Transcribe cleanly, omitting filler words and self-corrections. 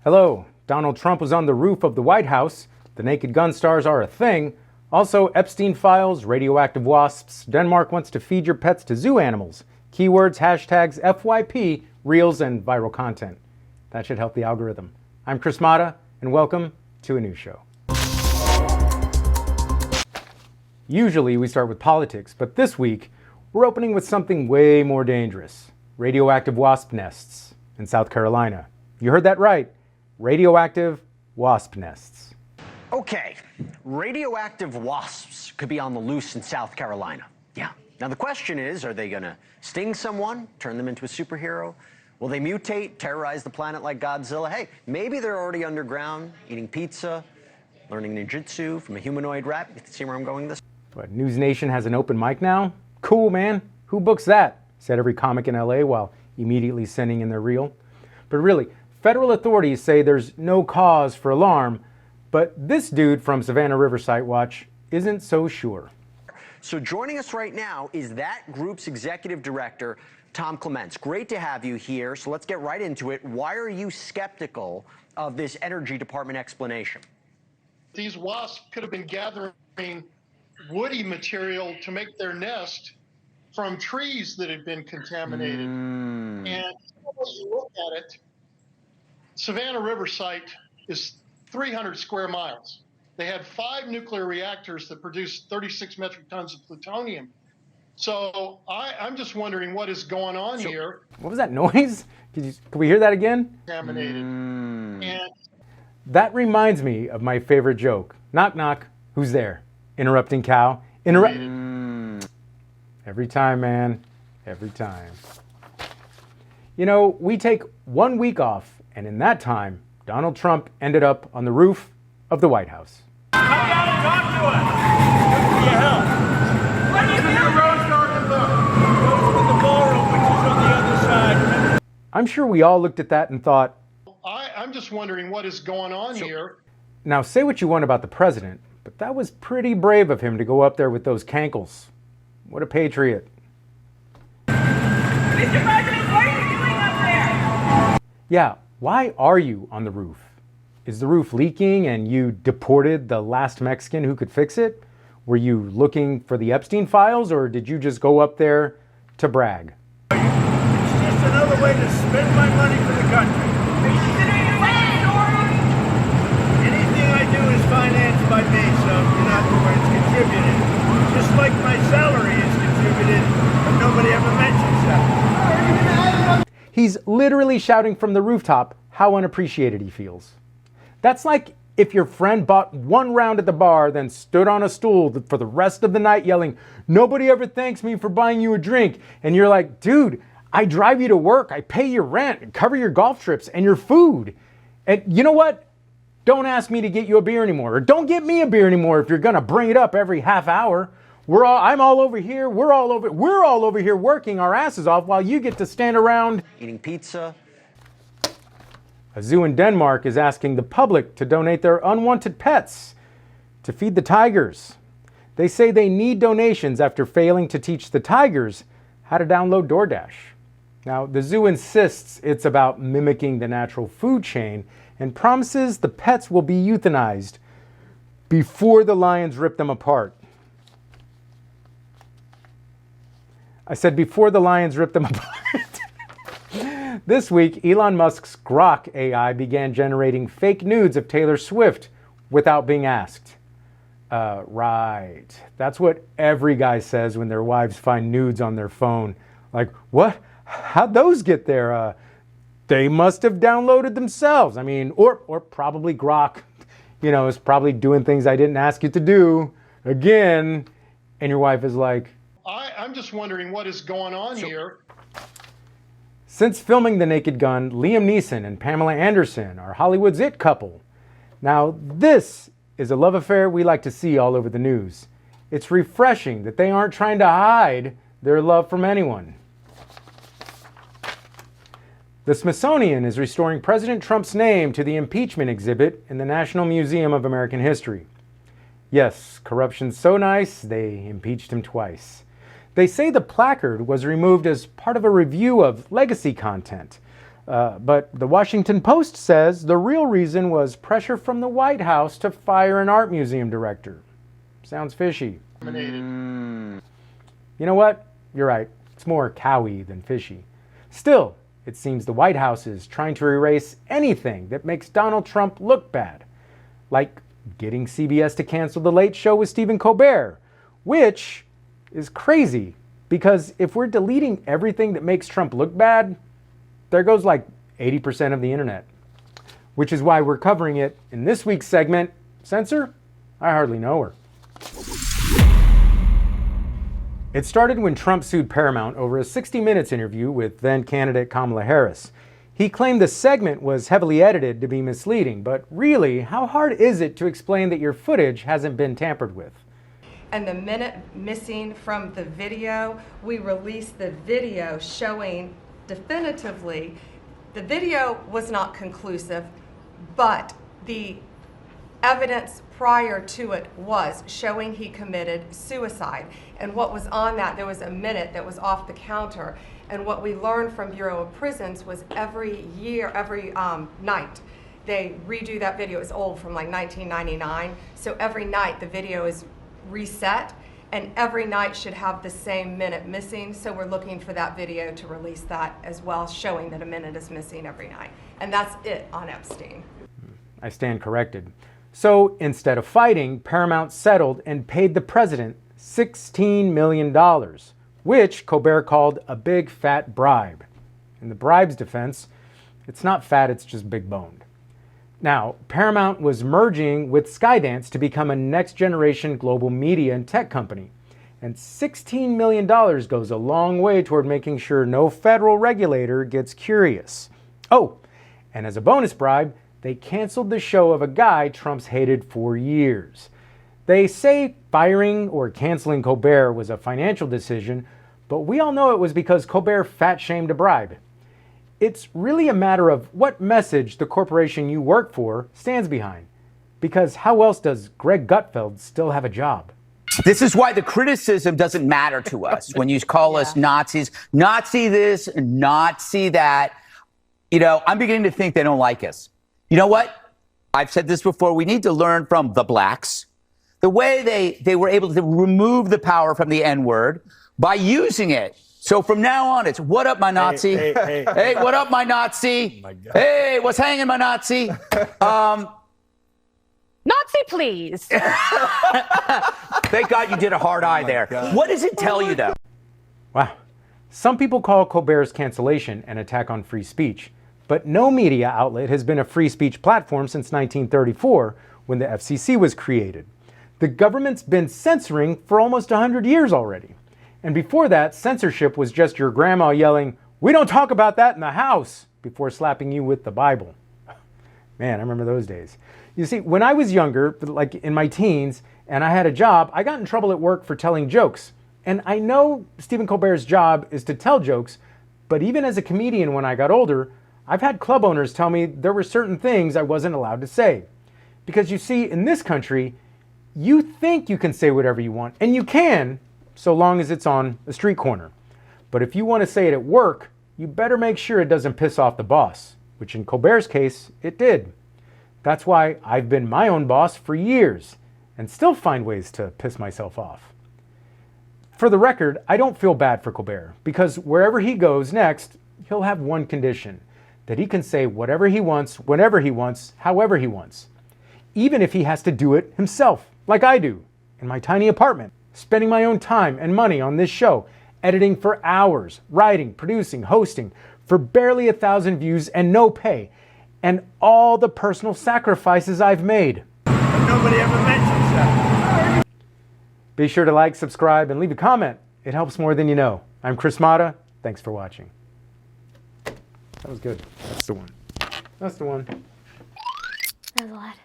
Hello, Donald Trump was on the roof of the White House. The Naked Gun stars are a thing. Also, Epstein files, radioactive wasps. Denmark wants to feed your pets to zoo animals. Keywords, hashtags, FYP, reels, and viral content. That should help the algorithm. I'm Chris Mata, and welcome to a new show. Usually we start with politics, but this week we're opening with something way more dangerous. Radioactive wasp nests in South Carolina. You heard that right. Radioactive wasp nests. Okay, radioactive wasps could be on the loose in South Carolina. Yeah. Now the question is, are they going to sting someone, turn them into a superhero? Will they mutate, terrorize the planet like Godzilla? Hey, maybe they're already underground, eating pizza, learning ninjutsu from a humanoid rat. You see where I'm going with this? What, News Nation has an open mic now? Cool, man. Who books that? Said every comic in LA while immediately sending in their reel. But really, federal authorities say there's no cause for alarm, but this dude from Savannah River Site Watch isn't so sure. So joining us right now is that group's executive director, Tom Clements. Great to have you here. So let's get right into it. Why are you skeptical of this Energy Department explanation? These wasps could have been gathering woody material to make their nest from trees that had been contaminated. And when you look at it, Savannah River Site is 300 square miles. They had 5 nuclear reactors that produced 36 metric tons of plutonium. So I'm just wondering what is going on here. What was that noise? Can we hear that again? Contaminated. And that reminds me of my favorite joke. Knock, knock. Who's there? Interrupting cow. Every time, man. Every time. You know, we take 1 week off, and in that time, Donald Trump ended up on the roof of the White House. Come down and talk to us. Good for your health. What do you mean? Rose Garden goes with the ballroom, which is on the other side. I'm sure we all looked at that and thought, I'm just wondering what is going on here. now say what you want about the president, but that was pretty brave of him to go up there with those cankles. What a patriot. Mr. President, what are you doing up there? Yeah, why are you on the roof? Is the roof leaking and you deported the last Mexican who could fix it? Were you looking for the Epstein files, or did you just go up there to brag? It's just another way to spend my money for the country. Are you considering a second story? Anything I do is financed by me, so you know where it's contributed. Just like my salary is contributed, but nobody ever mentions that. He's literally shouting from the rooftop how unappreciated he feels. That's like if your friend bought 1 round at the bar, then stood on a stool for the rest of the night yelling, "Nobody ever thanks me for buying you a drink." And you're like, dude, I drive you to work, I pay your rent, cover your golf trips and your food. And you know what? Don't ask me to get you a beer anymore, or don't get me a beer anymore if you're gonna bring it up every half hour. I'm all over here, we're all over here working our asses off while you get to stand around Eating pizza. A zoo in Denmark is asking the public to donate their unwanted pets to feed the tigers. They say they need donations after failing to teach the tigers how to download DoorDash. Now, the zoo insists it's about mimicking the natural food chain and promises the pets will be euthanized before the lions rip them apart. I said before the lions rip them apart. This week, Elon Musk's Grok AI began generating fake nudes of Taylor Swift without being asked. Right. That's what every guy says when their wives find nudes on their phone. Like, what? How'd those get there? They must have downloaded themselves. I mean, or probably Grok, is probably doing things I didn't ask you to do again. And your wife is like, I'm just wondering what is going on here. Since filming The Naked Gun, Liam Neeson and Pamela Anderson are Hollywood's it couple. Now, this is a love affair we like to see all over the news. It's refreshing that they aren't trying to hide their love from anyone. The Smithsonian is restoring President Trump's name to the impeachment exhibit in the National Museum of American History. Yes, corruption's so nice, they impeached him twice. They say the placard was removed as part of a review of legacy content. But the Washington Post says the real reason was pressure from the White House to fire an art museum director. Sounds fishy. You know what? You're right. It's more cowy than fishy. Still, it seems the White House is trying to erase anything that makes Donald Trump look bad. Like getting CBS to cancel The Late Show with Stephen Colbert, which is crazy because if we're deleting everything that makes Trump look bad, there goes like 80% of the internet. Which is why we're covering it in this week's segment, Censor? I hardly know her. It started when Trump sued Paramount over a 60 Minutes interview with then-candidate Kamala Harris. He claimed the segment was heavily edited to be misleading, but really, how hard is it to explain that your footage hasn't been tampered with? And the minute missing from the video, we released the video showing definitively the video was not conclusive, but the evidence prior to it was showing he committed suicide. And what was on that, there was a minute that was off the counter. And what we learned from Bureau of Prisons was every night, they redo that video. It's old, from like 1999. So every night the video is reset, and every night should have the same minute missing. So we're looking for that video to release that as well, showing that a minute is missing every night. And that's it on Epstein. I stand corrected. So instead of fighting, Paramount settled and paid the president $16 million, which Colbert called a big fat bribe. In the bribe's defense, it's not fat, it's just big boned. Now, Paramount was merging with Skydance to become a next-generation global media and tech company. And $16 million goes a long way toward making sure no federal regulator gets curious. Oh, and as a bonus bribe, they canceled the show of a guy Trump's hated for years. They say firing or canceling Colbert was a financial decision, but we all know it was because Colbert fat-shamed a bribe. It's really a matter of what message the corporation you work for stands behind. Because how else does Greg Gutfeld still have a job? This is why the criticism doesn't matter to us when you call us Nazis. Nazi this, Nazi that. You know, I'm beginning to think they don't like us. You know what? I've said this before. We need to learn from the blacks. The way they were able to remove the power from the N-word by using it. So from now on, it's what up, my Nazi? Hey, what up, my Nazi? Oh, hey, what's hanging, my Nazi? Nazi, please. Thank God you did a hard eye there. What does it tell you, though? Wow. Some people call Colbert's cancellation an attack on free speech, but no media outlet has been a free speech platform since 1934, when the FCC was created. The government's been censoring for almost 100 years already. And before that, censorship was just your grandma yelling, "We don't talk about that in the house," before slapping you with the Bible. Man, I remember those days. You see, when I was younger, like in my teens, and I had a job, I got in trouble at work for telling jokes. And I know Stephen Colbert's job is to tell jokes, but even as a comedian when I got older, I've had club owners tell me there were certain things I wasn't allowed to say. Because you see, in this country, you think you can say whatever you want, and you can, so long as it's on a street corner. But if you want to say it at work, you better make sure it doesn't piss off the boss, which in Colbert's case, it did. That's why I've been my own boss for years, and still find ways to piss myself off. For the record, I don't feel bad for Colbert, because wherever he goes next, he'll have one condition, that he can say whatever he wants, whenever he wants, however he wants. Even if he has to do it himself, like I do, in my tiny apartment, spending my own time and money on this show, editing for hours, writing, producing, hosting, for barely 1,000 views and no pay, and all the personal sacrifices I've made. But nobody ever mentions that. Be sure to like, subscribe, and leave a comment. It helps more than you know. I'm Chris Mata. Thanks for watching. That was good. That's the one. That's the one. That was a lot.